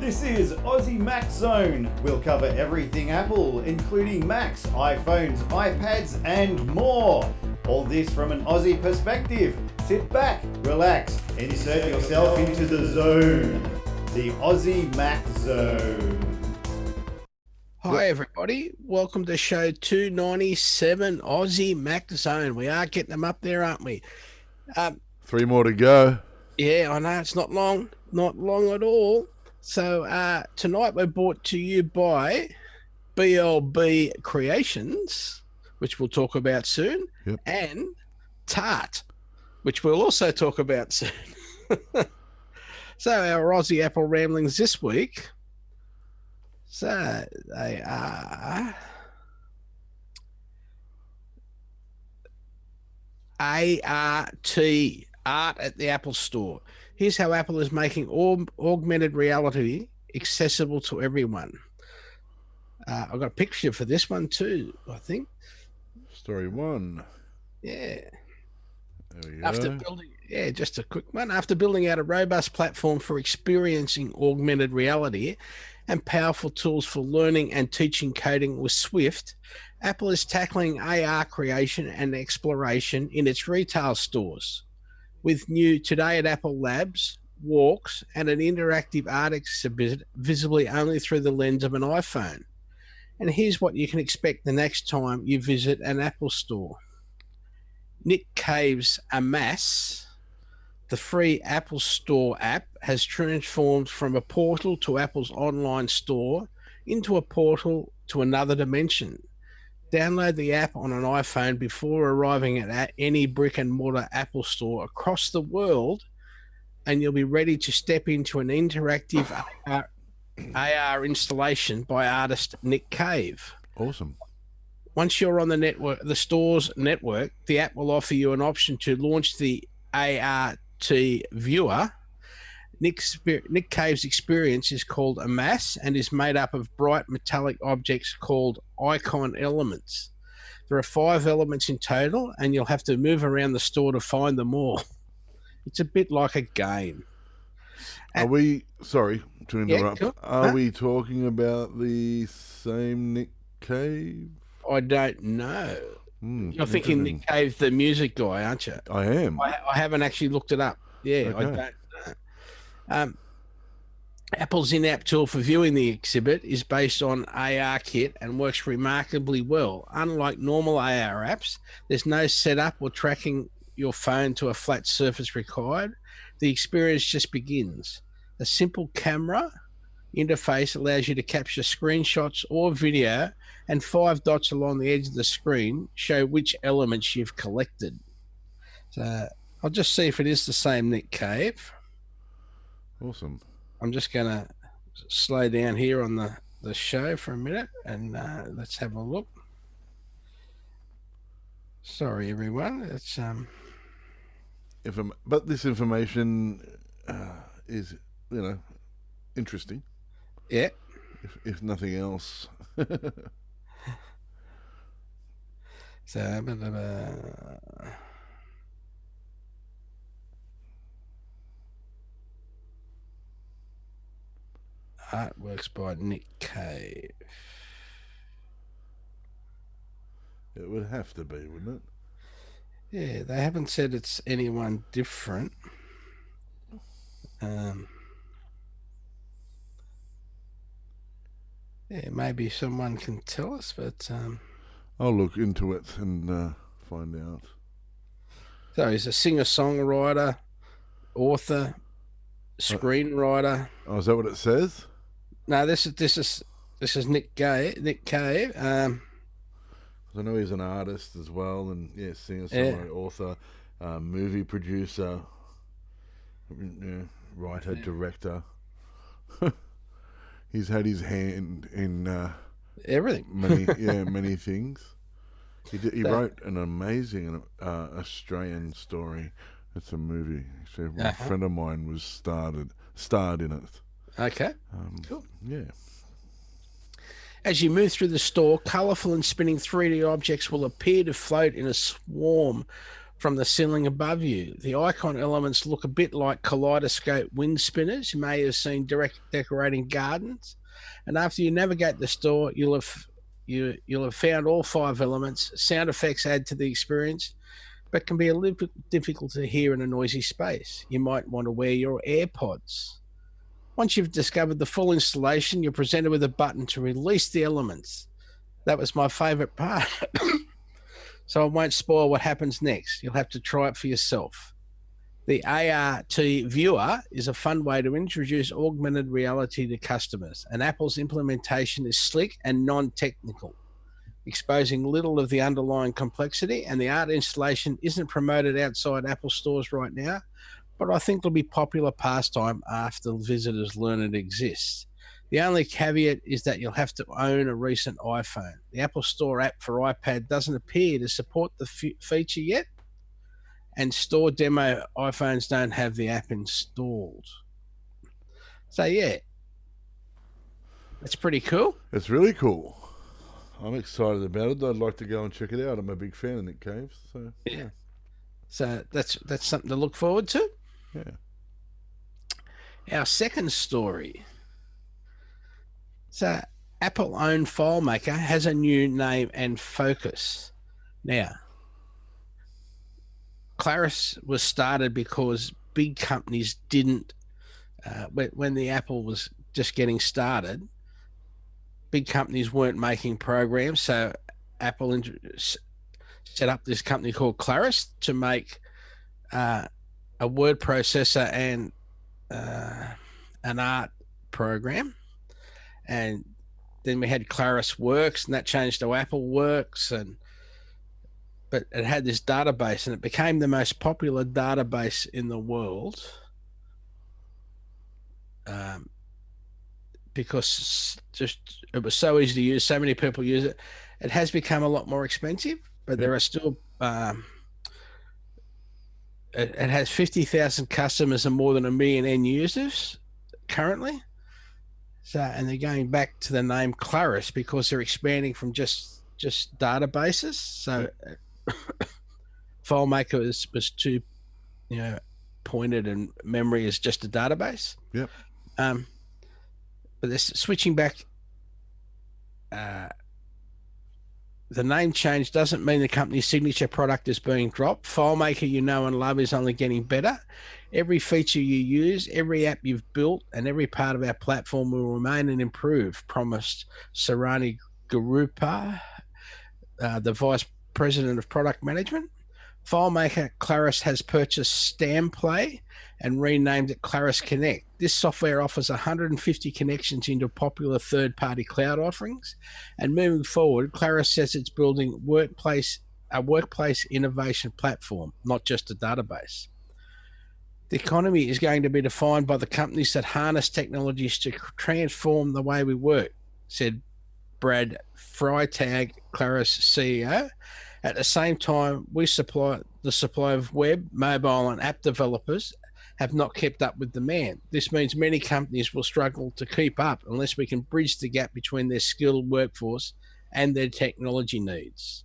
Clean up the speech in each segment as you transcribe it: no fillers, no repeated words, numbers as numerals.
This is Aussie Mac Zone. We'll cover everything Apple, including Macs, iPhones, iPads, and more. All this from an Aussie perspective. Sit back, relax, and insert yourself into the zone. The Aussie Mac Zone. Hi everybody, welcome to show 297 Aussie Mac Zone. We are getting them up there, aren't we? 3 more to go. Yeah, I know, it's not long at all. So tonight we're brought to you by BLB Creations, which we'll talk about soon, and Tart, which we'll also talk about soon. So our Aussie Apple ramblings this week. So they are ART, Art at the Apple Store. Here's how Apple is making augmented reality accessible to everyone. I've got a picture for this one too, I think. Story 1. Yeah. There we go. Just a quick one. After building out a robust platform for experiencing augmented reality and powerful tools for learning and teaching coding with Swift, Apple is tackling AR creation and exploration in its retail stores with new Today at Apple Labs, walks, and an interactive art exhibit visibly only through the lens of an iPhone. And here's what you can expect the next time you visit an Apple store. Nick Cave's Amass, the free Apple Store app, has transformed from a portal to Apple's online store into a portal to another dimension. Download the app on an iPhone before arriving at any brick and mortar Apple store across the world, and you'll be ready to step into an interactive AR installation by artist Nick Cave. Awesome. Once you're on the store's network, the app will offer you an option to launch the ART viewer. Nick Cave's experience is called Amass and is made up of bright metallic objects called icon elements. There are 5 elements in total, and you'll have to move around the store to find them all. It's a bit like a game. Are we, sorry to interrupt, cool. Are we talking about the same Nick Cave? I don't know. You're thinking Nick Cave, the music guy, aren't you? I am. I haven't actually looked it up. Yeah, okay. I don't know. Apple's in-app tool for viewing the exhibit is based on ARKit and works remarkably well. Unlike normal AR apps, there's no setup or tracking your phone to a flat surface required. The experience just begins. A simple camera interface allows you to capture screenshots or video, and 5 dots along the edge of the screen show which elements you've collected. So I'll just see if it is the same Nick Cave. Awesome. I'm just going to slow down here on the show for a minute, and let's have a look. Sorry, everyone. It's but this information is, interesting. Yeah. If nothing else. So, artworks by Nick Cave. It would have to be, wouldn't it? Yeah, they haven't said it's anyone different. Yeah, maybe someone can tell us, but I'll look into it and find out. So he's a singer-songwriter, author, screenwriter. Oh, is that what it says? No, this is Nick Cave. I know he's an artist as well, and singer, songwriter, author, movie producer, writer, director. He's had his hand in everything. Many things. He wrote an amazing Australian story. It's a movie. So a friend of mine was starred in it. Okay. Cool. Yeah. As you move through the store, colourful and spinning 3D objects will appear to float in a swarm from the ceiling above you. The icon elements look a bit like kaleidoscope wind spinners you may have seen decorating gardens. And after you navigate the store, you'll have found all 5 elements. Sound effects add to the experience, but can be a little bit difficult to hear in a noisy space. You might want to wear your AirPods. Once you've discovered the full installation, you're presented with a button to release the elements. That was my favourite part. So I won't spoil what happens next. You'll have to try it for yourself. The ART viewer is a fun way to introduce augmented reality to customers, and Apple's implementation is slick and non-technical, exposing little of the underlying complexity, and the art installation isn't promoted outside Apple stores right now, but I think it'll be popular pastime after visitors learn it exists. The only caveat is that you'll have to own a recent iPhone. The Apple Store app for iPad doesn't appear to support the feature yet, and store demo iPhones don't have the app installed. So, yeah, that's pretty cool. It's really cool. I'm excited about it. I'd like to go and check it out. I'm a big fan of Nick Cave. So, yeah. So that's something to look forward to. Yeah. Our second story. So, Apple-owned FileMaker has a new name and focus. Now, Claris was started because big companies didn't, when the Apple was just getting started, big companies weren't making programs. So Apple set up this company called Claris to make a word processor and an art program. And then we had Claris Works, and that changed to Apple Works, but it had this database, and it became the most popular database in the world because just it was so easy to use. So many people use it. It has become a lot more expensive, but there are still it has 50,000 customers and more than 1 million end users currently. So, and they're going back to the name Claris because they're expanding from just databases. So, FileMaker was too, pointed, and memory is just a database. Yep. But they're switching back. The name change doesn't mean the company's signature product is being dropped. FileMaker you know and love is only getting better. Every feature you use, every app you've built, and every part of our platform will remain and improve, promised Sarani Garupa, the Vice President of Product Management. FileMaker Claris has purchased StamPlay and renamed it Claris Connect. This software offers 150 connections into popular third-party cloud offerings. And moving forward, Claris says it's building a workplace innovation platform, not just a database. The economy is going to be defined by the companies that harness technologies to transform the way we work, said Brad Freitag, Claris CEO. At the same time, the supply of web, mobile, and app developers have not kept up with demand. This means many companies will struggle to keep up unless we can bridge the gap between their skilled workforce and their technology needs.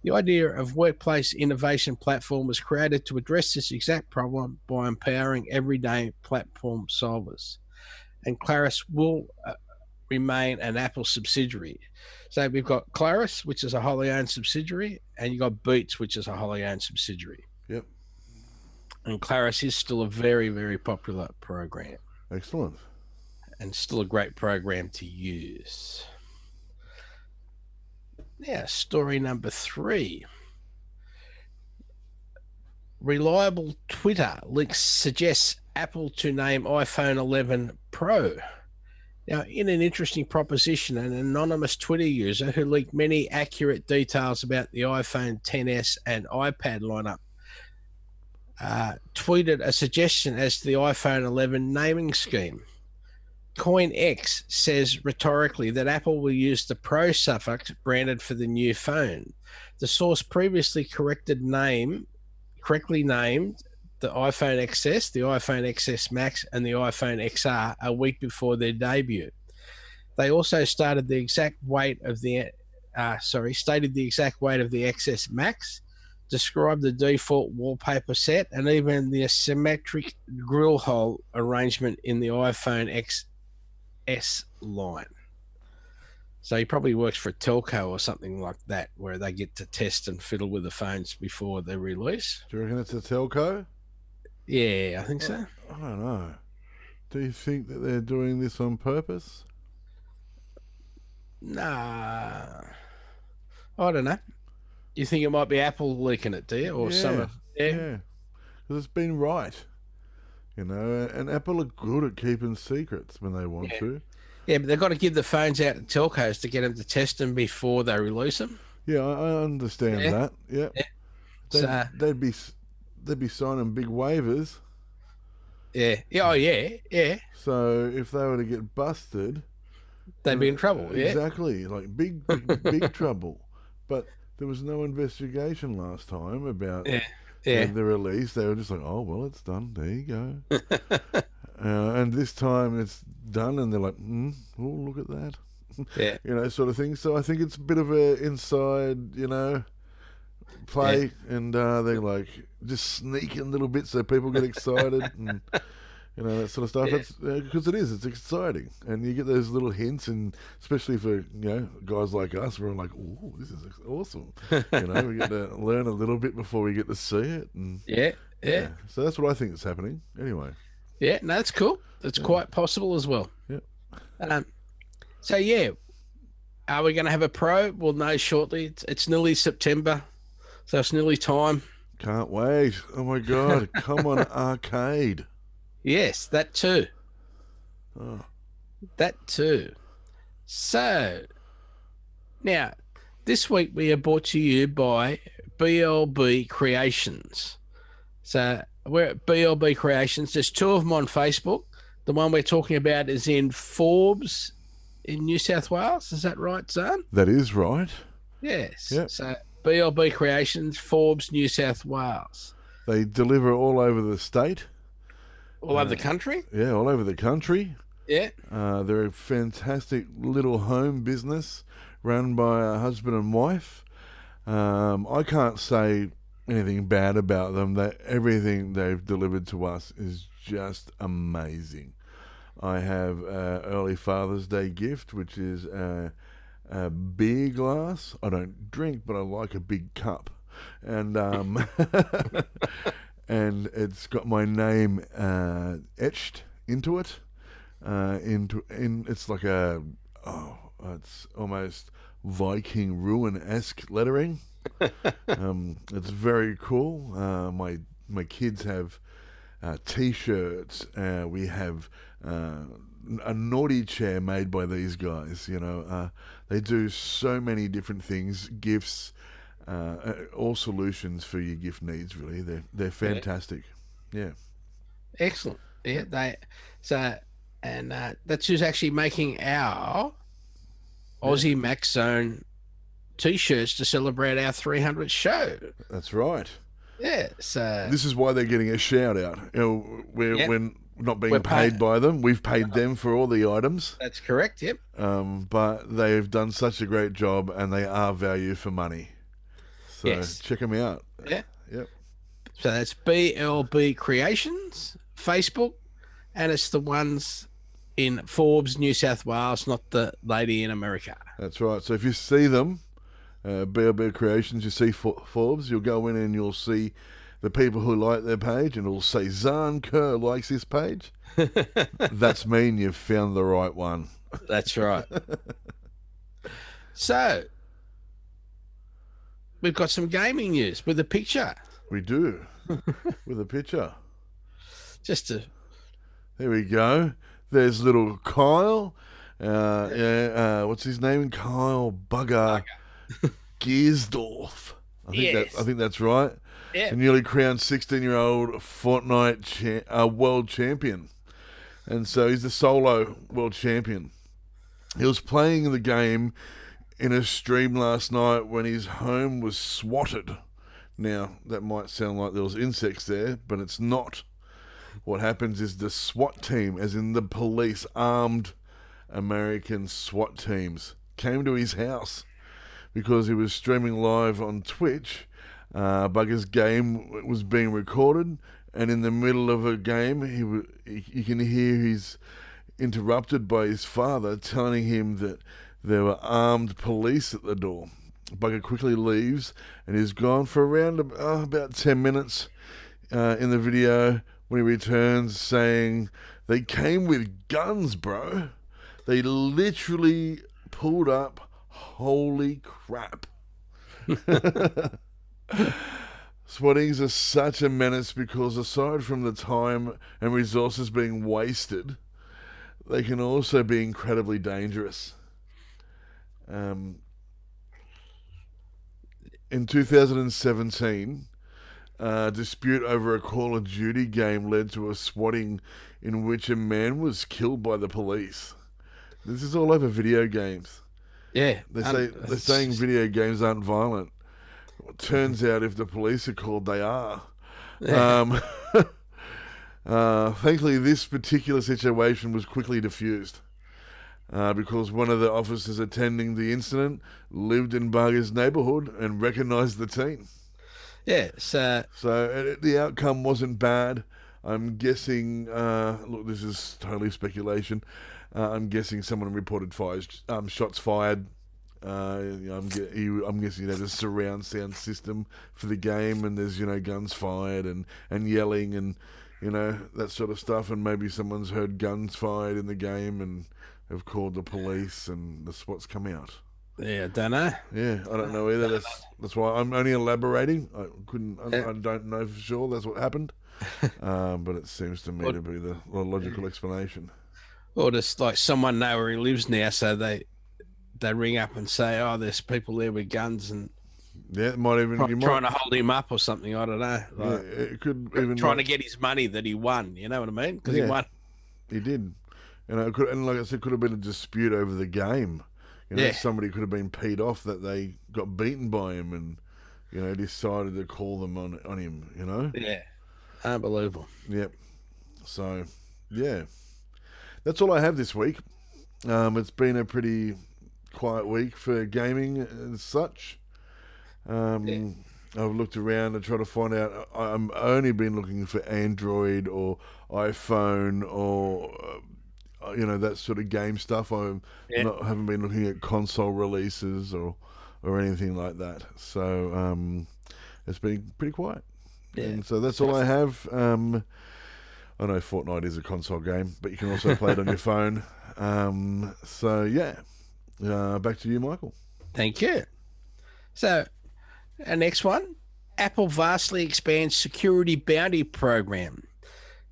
The idea of workplace innovation platform was created to address this exact problem by empowering everyday platform solvers. And Claris will remain an Apple subsidiary. So we've got Claris, which is a wholly owned subsidiary, and you've got Beats, which is a wholly owned subsidiary. Yep. And Claris is still a very, very popular program. Excellent. And still a great program to use. Now, story number 3. Reliable Twitter leaks suggests Apple to name iPhone 11 Pro. Now, in an interesting proposition, an anonymous Twitter user who leaked many accurate details about the iPhone XS and iPad lineup tweeted a suggestion as to the iPhone 11 naming scheme. CoinX says rhetorically that Apple will use the Pro suffix branded for the new phone. The source previously correctly named the iPhone XS, the iPhone XS Max, and the iPhone XR a week before their debut. They also stated the exact weight of the XS Max, describe the default wallpaper set, and even the asymmetric grill hole arrangement in the iPhone XS line. So he probably works for a telco or something like that, where they get to test and fiddle with the phones before they release. Do you reckon it's a telco? Yeah, I think so. I don't know. Do you think that they're doing this on purpose? Nah, I don't know. You think it might be Apple leaking it, do you? Or some? Yeah. Because it's been right. You know, and Apple are good at keeping secrets when they want to. Yeah, but they've got to give the phones out to telcos to get them to test them before they release them. Yeah, I understand that. Yeah. They'd be signing big waivers. Yeah. Oh, yeah. So if they were to get busted, they'd be in trouble. Exactly, like big trouble. But there was no investigation last time about the release. They were just like, oh well, it's done. There you go. And this time it's done, and they're like, oh, look at that. Yeah. You know, sort of thing. So I think it's a bit of a inside, you know, play, and they're like just sneaking little bits so people get excited and you know, that sort of stuff. It's because it's exciting, and you get those little hints, and especially for guys like us, we're like, oh, this is awesome. You know, we get to learn a little bit before we get to see it, and yeah. So that's what I think is happening. Anyway. Yeah, no, that's cool. That's quite possible as well. Yeah. So are we going to have a Pro? We'll know shortly. It's nearly September, so it's nearly time. Can't wait. Oh my God. Come on, arcade. Yes, that too. Oh. That too. So, now, this week we are brought to you by BLB Creations. So, we're at BLB Creations. There's two of them on Facebook. The one we're talking about is in Forbes in New South Wales. Is that right, Zarn? That is right. Yes. Yep. So, BLB Creations, Forbes, New South Wales. They deliver all over the state. All over the country? Yeah, all over the country. Yeah. They're a fantastic little home business run by a husband and wife. I can't say anything bad about them. Everything they've delivered to us is just amazing. I have an early Father's Day gift, which is a beer glass. I don't drink, but I like a big cup. And and it's got my name etched into it. It's like it's almost Viking ruin-esque lettering. It's very cool. My kids have T-shirts. We have a naughty chair made by these guys. You know, they do so many different things, gifts. All solutions for your gift needs. Really, they're fantastic. Yeah, excellent. Yeah, that's who's actually making our Aussie Max Zone T-shirts to celebrate our 300th show. That's right. Yeah, so this is why they're getting a shout out. You know, we're not being paid by them. We've paid them for all the items. That's correct. Yep. But they've done such a great job, and they are value for money. So check them out. Yeah. Yep. So that's BLB Creations, Facebook, and it's the ones in Forbes, New South Wales, not the lady in America. That's right. So if you see them, BLB Creations, you see Forbes, you'll go in and you'll see the people who like their page, and it'll say Zarn Kerr likes this page. That's mean you've found the right one. That's right. So we've got some gaming news with a picture. We do. With a picture. There we go. There's little Kyle. What's his name? Kyle Bugger Giersdorf. I think that's right. Yeah. A newly crowned 16-year-old Fortnite world champion. And so he's the solo world champion. He was playing the game in a stream last night when his home was swatted. Now, that might sound like there was insects there, but it's not. What happens is the SWAT team, as in the police, armed American SWAT teams, came to his house because he was streaming live on Twitch Bugger's game was being recorded, and in the middle of a game, you can hear he's interrupted by his father telling him that there were armed police at the door. Bugger quickly leaves and is gone for around about 10 minutes in the video when he returns saying, "They came with guns, bro. They literally pulled up. Holy crap." Swattings are such a menace because aside from the time and resources being wasted, they can also be incredibly dangerous. In 2017, a dispute over a Call of Duty game led to a swatting in which a man was killed by the police. This is all over video games. Yeah. They're saying video games aren't violent. Well, it turns out if the police are called, they are. Yeah. Thankfully, this particular situation was quickly diffused because one of the officers attending the incident lived in Bugger's neighbourhood and recognised the teen. Yeah. So the outcome wasn't bad. I'm guessing, look, this is totally speculation. I'm guessing someone reported shots fired. I'm guessing there's a surround sound system for the game, and there's guns fired and yelling and that sort of stuff, and maybe someone's heard guns fired in the game and have called the police, and the SWAT's come out. yeah, I don't know. Yeah, I don't know either. That's why I'm only elaborating. I don't know for sure that's what happened, but it seems to me to be the logical explanation. Or just like someone know where he lives now, so they ring up and say, "Oh, there's people there with guns," and yeah, it might even trying to hold him up or something. I don't know. Like, yeah, it could even trying to get his money that he won. You know what I mean? Because he won. He did. And like I said, could have been a dispute over the game. Somebody could have been peed off that they got beaten by him, and decided to call them on him. Yeah, unbelievable. Yep. So, yeah, that's all I have this week. It's been a pretty quiet week for gaming and such. I've looked around and tried to find out. I'm only been looking for Android or iPhone or that sort of game stuff. Haven't been looking at console releases or anything like that. So it's been pretty quiet. Yeah. And so that's all I have. I know Fortnite is a console game, but you can also play it on your phone. So yeah, back to you, Michael. Thank you. So our next one, Apple vastly expands security bounty program.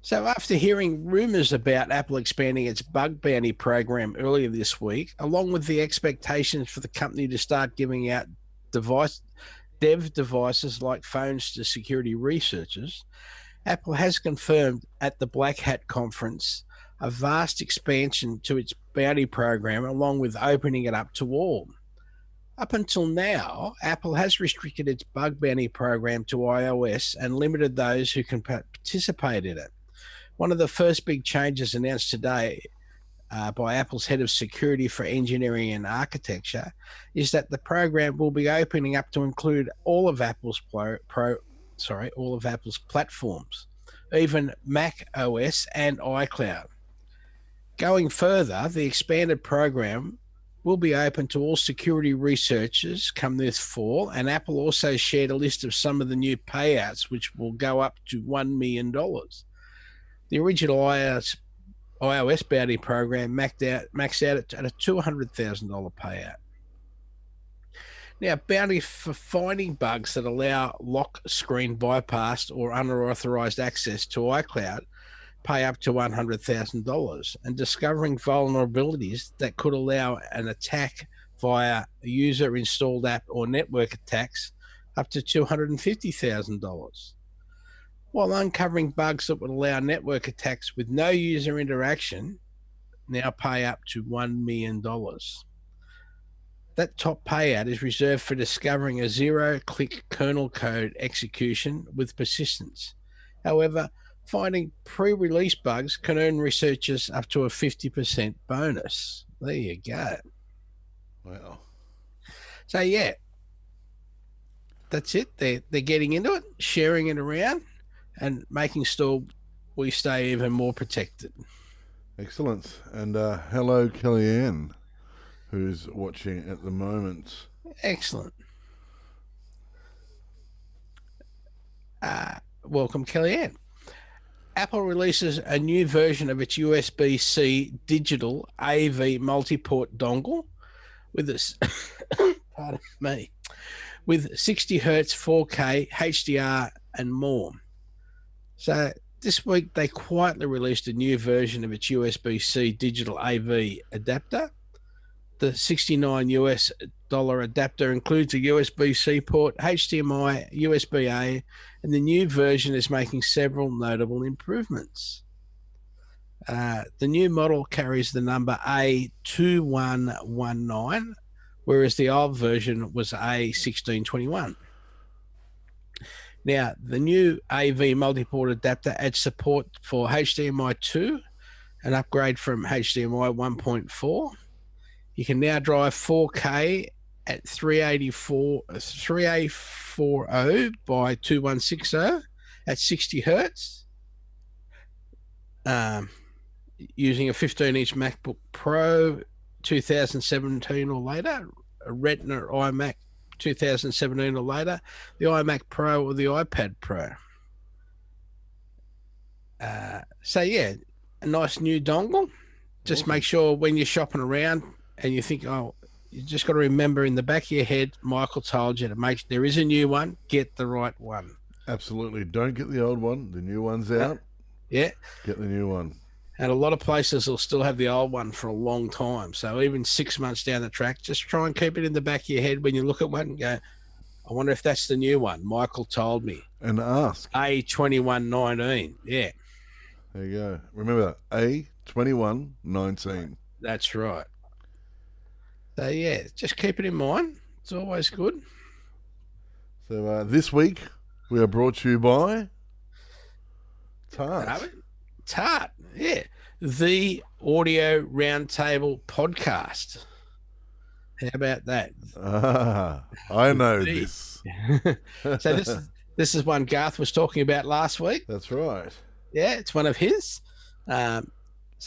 So after hearing rumours about Apple expanding its bug bounty program earlier this week, along with the expectations for the company to start giving out dev devices like phones to security researchers, Apple has confirmed at the Black Hat conference a vast expansion to its bounty program, along with opening it up to all. Up until now, Apple has restricted its bug bounty program to iOS and limited those who can participate in it. One of the first big changes announced today by Apple's head of security for engineering and architecture is that the program will be opening up to include all of Apple's all of Apple's platforms, even Mac OS and iCloud. Going further, the expanded program will be open to all security researchers come this fall, and Apple also shared a list of some of the new payouts, which will go up to $1 million. The original iOS bounty program maxed out at a $200,000 payout. Now, bounty for finding bugs that allow lock screen bypass or unauthorized access to iCloud pay up to $100,000, and discovering vulnerabilities that could allow an attack via a user-installed app or network attacks up to $250,000. While uncovering bugs that would allow network attacks with no user interaction now pay up to $1 million. That top payout is reserved for discovering a zero-click kernel code execution with persistence. However, finding pre-release bugs can earn researchers up to a 50% bonus. There you go. Wow. So, yeah, that's it. They're getting into it, sharing it around, and making sure we stay even more protected. Excellent. And hello, Kellyanne, who's watching at the moment. Excellent. Welcome, Kellyanne. Apple releases a new version of its USB-C digital AV multi-port dongle with this, pardon me, with 60 hertz, 4K, HDR, and more. So this week they quietly released a new version of its USB-C digital AV adapter. The $69 adapter includes a USB-C port, HDMI, USB-A, and the new version is making several notable improvements. The new model carries the number A2119, whereas the old version was A1621. Now, the new AV multi-port adapter adds support for HDMI 2, an upgrade from HDMI 1.4. You can now drive 4K at 3840 by 2160 at 60 hertz, using a 15-inch MacBook Pro 2017 or later, a Retina iMac 2017 or later, the iMac Pro or the iPad Pro. So yeah, a nice new dongle. Just make sure when you're shopping around and you think, oh, you just got to remember in the back of your head, Michael told you to make there is a new one, get the right one. Absolutely. Don't get the old one. The new one's out. Yeah. Get the new one. And a lot of places will still have the old one for a long time. So even 6 months down the track, just try and keep it in the back of your head when you look at one and go, I wonder if that's the new one. Michael told me. And ask. A2119. Yeah. There you go. Remember that. A2119. That's right. So, yeah, just keep it in mind. It's always good. So, this week, we are brought to you by Tart. Tart, yeah. The Audio Roundtable Podcast. How about that? I know this. So this is one Garth was talking about last week. That's right. Yeah, it's one of his. So,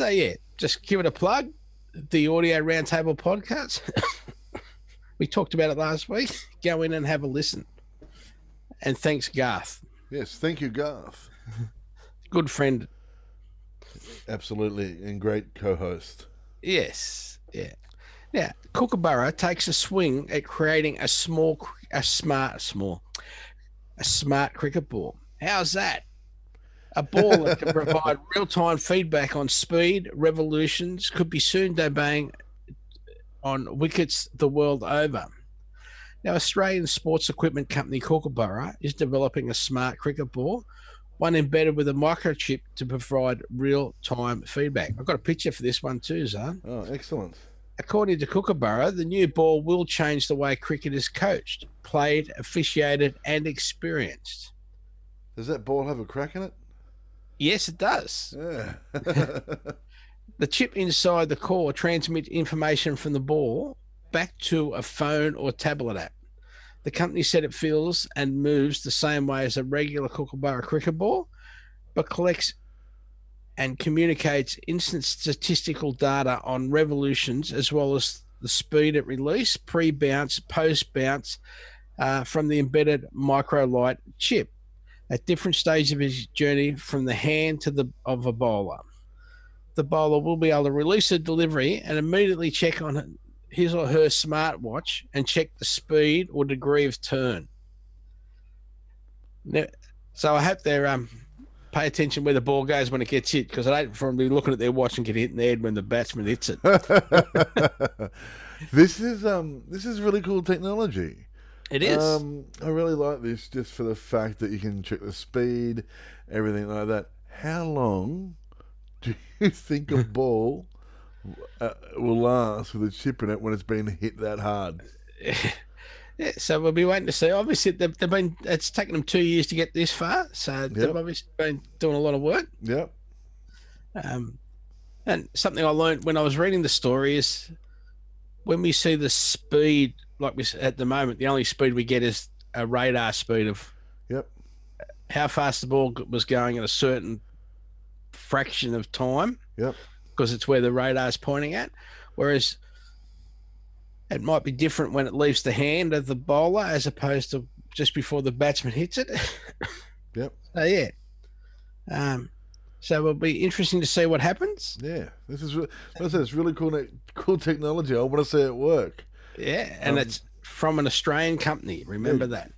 yeah, just give it a plug. The Audio Roundtable Podcast. We talked about it last week. Go in and have a listen. And thanks, Garth. Yes, thank you, Garth. Good friend. Absolutely, and great co-host. Yes, yeah. Now, Kookaburra takes a swing at creating a smart cricket ball. How's that? A ball that can provide real-time feedback on speed, revolutions, could be soon debuting on wickets the world over. Now, Australian sports equipment company Kookaburra is developing a smart cricket ball, one embedded with a microchip to provide real-time feedback. I've got a picture for this one too, Zarn. Oh, excellent. According to Kookaburra, the new ball will change the way cricket is coached, played, officiated, and experienced. Does that ball have a crack in it? Yes, it does. Yeah. The chip inside the core transmits information from the ball back to a phone or tablet app. The company said it feels and moves the same way as a regular Kookaburra cricket ball, but collects and communicates instant statistical data on revolutions as well as the speed at release, pre-bounce, post-bounce from the embedded micro-light chip at different stages of his journey from the hand to of a bowler. The bowler will be able to release a delivery and immediately check on his or her smartwatch and check the speed or degree of turn. Now, so I hope they pay attention where the ball goes when it gets hit, because I don't for them to be looking at their watch and get hit in the head when the batsman hits it. This is really cool technology. It is. I really like this just for the fact that you can check the speed, everything like that. How long do you think a ball will last with a chip in it when it's been hit that hard? Yeah, so we'll be waiting to see. Obviously, it's taken them 2 years to get this far, so they've obviously been doing a lot of work. Yep. And something I learned when I was reading the story is when we see the speed, like we at the moment, the only speed we get is a radar speed of Yep. how fast the ball was going at a certain fraction of time, Yep. because it's where the radar's pointing at. Whereas it might be different when it leaves the hand of the bowler as opposed to just before the batsman hits it. Yep. So, yeah. So it'll be interesting to see what happens. Yeah. This is it's really cool technology. I want to see it work. Yeah, and it's from an Australian company. Remember that.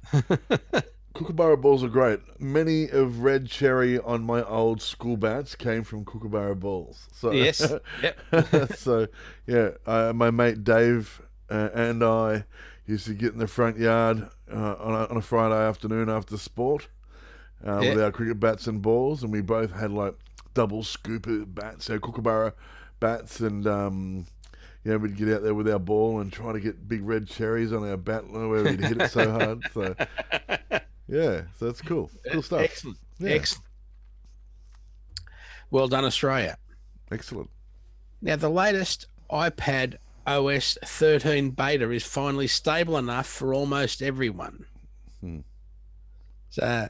Kookaburra balls are great. Many of red cherry on my old school bats came from Kookaburra balls. So, yes. Yep. So, yeah, my mate Dave and I used to get in the front yard on a Friday afternoon after sport with our cricket bats and balls, and we both had like double scooper bats, Kookaburra bats, and we'd get out there with our ball and try to get big red cherries on our bat where we'd hit it so hard. So, yeah, so that's cool. Cool stuff. Excellent. Yeah. Excellent. Well done, Australia. Excellent. Now, the latest iPad OS 13 beta is finally stable enough for almost everyone. So,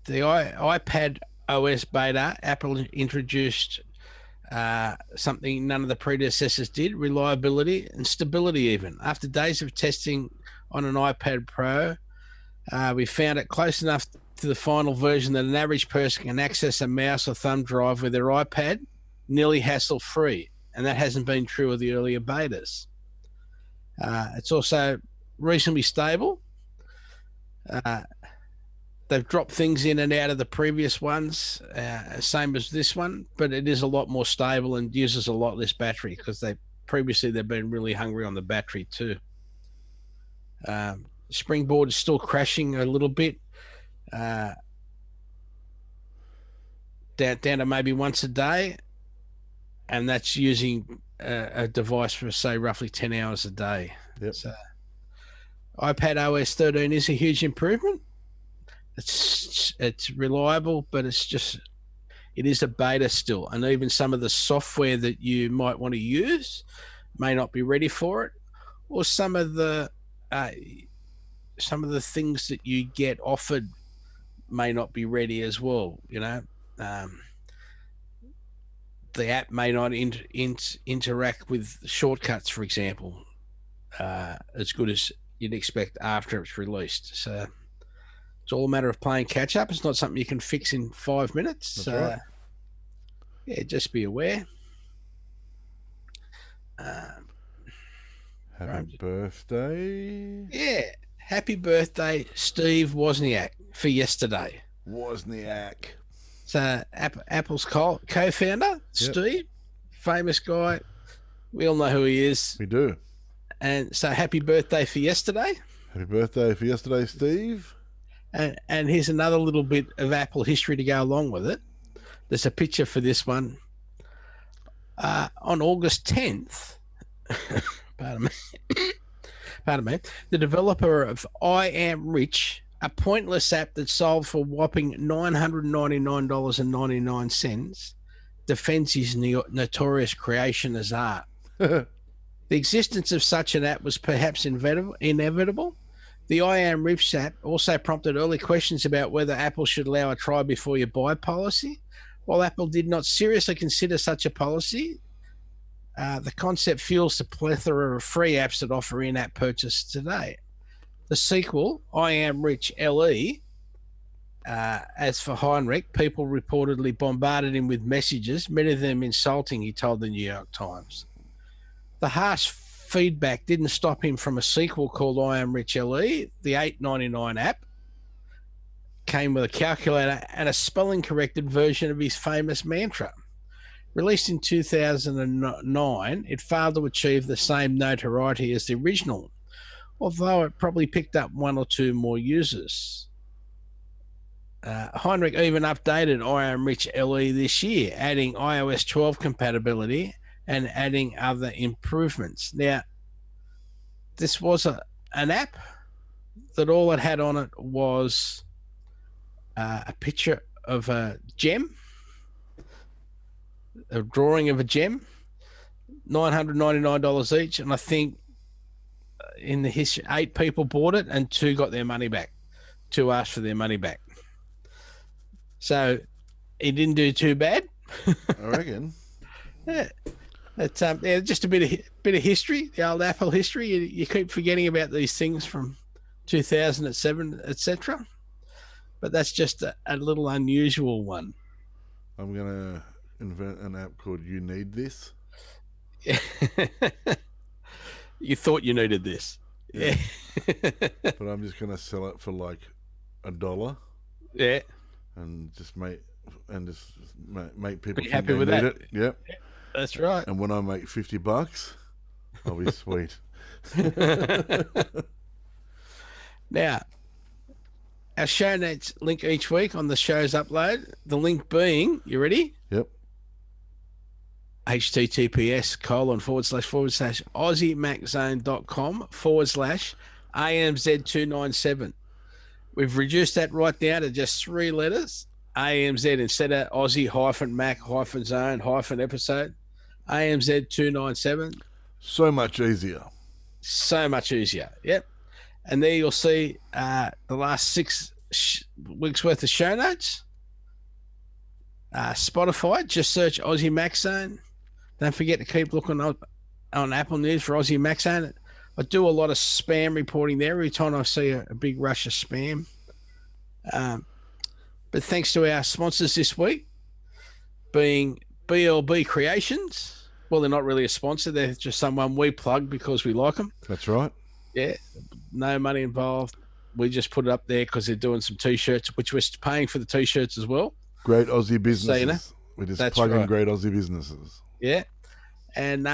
the iPad OS beta, Apple introduced something none of the predecessors did: reliability and stability. Even after days of testing on an iPad Pro, we found it close enough to the final version that an average person can access a mouse or thumb drive with their iPad nearly hassle-free, and that hasn't been true of the earlier betas. It's also reasonably stable. They've dropped things in and out of the previous ones, same as this one, but it is a lot more stable and uses a lot less battery, because they've been really hungry on the battery too. Springboard is still crashing a little bit, down to maybe once a day, and that's using a device for, say, roughly 10 hours a day. Yep. So iPad OS 13 is a huge improvement. It's reliable, but it is a beta still, and even some of the software that you might want to use may not be ready for it, or some of the things that you get offered may not be ready as well. The app may not interact with shortcuts, for example, as good as you'd expect after it's released. So it's all a matter of playing catch up. It's not something you can fix in 5 minutes. That's right. Yeah, just be aware. Happy birthday. Yeah, happy birthday, Steve Wozniak, for yesterday. Wozniak. So Apple's co-founder, Steve, famous guy. We all know who he is. We do. And so happy birthday for yesterday. Happy birthday for yesterday, Steve. And here's another little bit of Apple history to go along with it. There's a picture for this one. On August 10th, pardon me, the developer of I Am Rich, a pointless app that sold for a whopping $999.99, defends his notorious creation as art. The existence of such an app was perhaps inevitable. The I Am Rich app also prompted early questions about whether Apple should allow a try before you buy policy. While Apple did not seriously consider such a policy, the concept fuels the plethora of free apps that offer in-app purchase today. The sequel, I Am Rich LE, as for Heinrich, people reportedly bombarded him with messages, many of them insulting, he told the New York Times. The harsh feedback didn't stop him from a sequel called I Am Rich LE. The $8.99 app came with a calculator and a spelling-corrected version of his famous mantra. Released in 2009, it failed to achieve the same notoriety as the original, although it probably picked up one or two more users. Heinrich even updated I Am Rich LE this year, adding iOS 12 compatibility and adding other improvements. Now, this was an app that all it had on it was a picture of a gem, a drawing of a gem, $999 each, and I think in the history, 8 people bought it and 2 got their money back. 2 asked for their money back. So he didn't do too bad. I reckon. Yeah. It's just a bit of history, the old Apple history. You keep forgetting about these things from 2007, etc. But that's just a little unusual one. I'm gonna invent an app called You Need This. You thought you needed this. Yeah. But I'm just gonna sell it for like $1. Yeah. And just make people Be think happy they with need that. it. Yep. That's right. And when I make $50, I'll be sweet. Now, our show notes link each week on the show's upload. The link being, you ready? Yep. https://aussiemaczone.com/AMZ297. We've reduced that right now to just 3 letters. AMZ instead of Aussie-Mac-Zone-Episode. AMZ297. So much easier. So much easier. Yep. And there you'll see the last 6 weeks worth of show notes. Spotify, just search Aussie Mac Zone. Don't forget to keep looking on Apple News for Aussie Mac Zone. I do a lot of spam reporting there every time I see a big rush of spam. But thanks to our sponsors this week, being BLB Creations. Well, they're not really a sponsor. They're just someone we plug because we like them. That's right. Yeah, no money involved. We just put it up there because they're doing some T-shirts, which we're paying for the T-shirts as well. Great Aussie businesses. So, you know, we're just plugging right. Great Aussie businesses. Yeah. And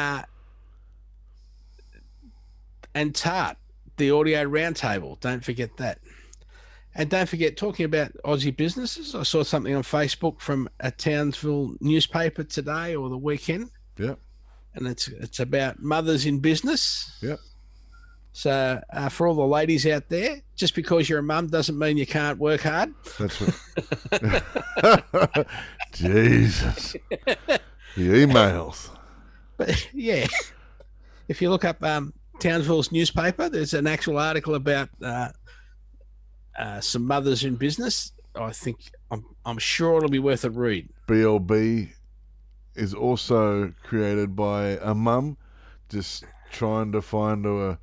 Tart, the audio roundtable. Don't forget that. And don't forget, talking about Aussie businesses, I saw something on Facebook from a Townsville newspaper today or the weekend. Yeah. And it's about mothers in business. Yeah. So for all the ladies out there, just because you're a mum doesn't mean you can't work hard. That's right. Jesus. The emails. But yeah, if you look up Townsville's newspaper, there's an actual article about some mothers in business. I think I'm sure it'll be worth a read. BLB is also created by a mum just trying to find a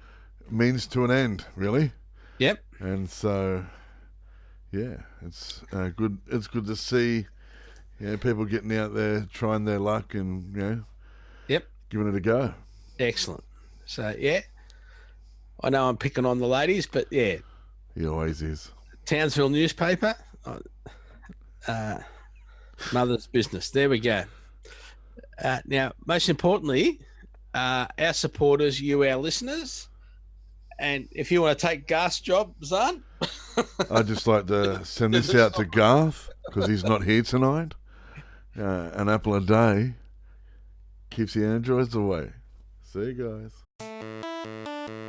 means to an end, really. Yep. And so, yeah, it's good. It's good to see, people getting out there trying their luck and yep, giving it a go. Excellent. So yeah, I know I'm picking on the ladies, but yeah, he always is. Townsville newspaper, mother's business. There we go. Now, most importantly, our supporters, you, our listeners. And if you want to take Garth's job, Zarn. I'd just like to send this out to Garth because he's not here tonight. An apple a day keeps the androids away. See you guys.